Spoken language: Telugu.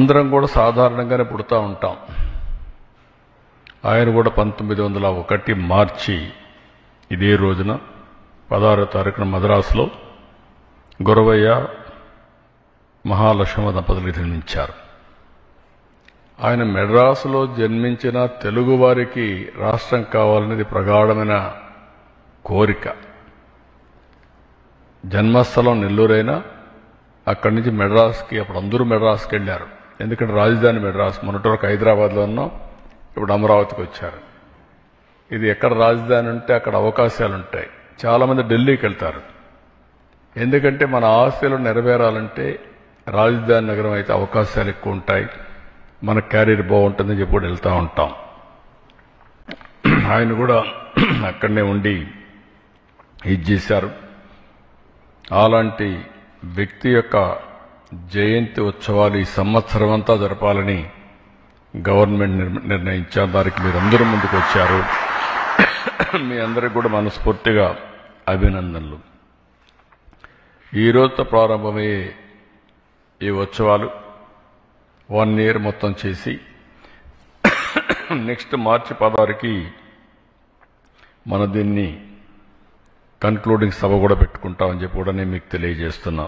అందరం కూడా సాధారణంగానే పుడతా ఉంటాం. ఆయన కూడా 1901 మార్చి ఇదే రోజున 16వ తారీఖున మద్రాసులో గురవయ్య మహాలక్ష్మ దంపతులకు జన్మించారు. ఆయన మెడ్రాసులో జన్మించిన తెలుగు వారికి రాష్ట్రం కావాలనేది ప్రగాఢమైన కోరిక. జన్మస్థలం నెల్లూరైనా అక్కడి నుంచి మెడ్రాస్కి, అప్పుడు అందరూ మెడ్రాస్కి వెళ్ళారు. ఎందుకంటే రాజధాని మెడ్రాస్. మొన్నటి వరకు హైదరాబాద్లో ఉన్నాం, ఇప్పుడు అమరావతికి వచ్చారు. ఇది ఎక్కడ రాజధాని ఉంటే అక్కడ అవకాశాలు ఉంటాయి. చాలామంది ఢిల్లీకి వెళ్తారు. ఎందుకంటే మన ఆశలు నెరవేరాలంటే రాజధాని నగరం అయితే అవకాశాలు ఎక్కువ ఉంటాయి, మన క్యారియర్ బాగుంటుందని చెప్పి కూడా వెళ్తూ ఉంటాం. ఆయన కూడా అక్కడనే ఉండి ఇది చేశారు. అలాంటి వ్యక్తి యొక్క జయంతి ఉత్సవాలు ఈ సంవత్సరం అంతా జరపాలని గవర్నమెంట్ నిర్ణయించారు. దానికి మీరందరూ ముందుకు వచ్చారు. మీ అందరికీ కూడా మనస్ఫూర్తిగా అభినందనలు. ఈ రోజుతో ప్రారంభమయ్యే ఈ ఉత్సవాలు 1 year మొత్తం చేసి నెక్స్ట్ మార్చి 16కి మన దీన్ని కన్క్లూడింగ్ సభ కూడా పెట్టుకుంటామని చెప్పి కూడా నేను మీకు తెలియజేస్తున్నా.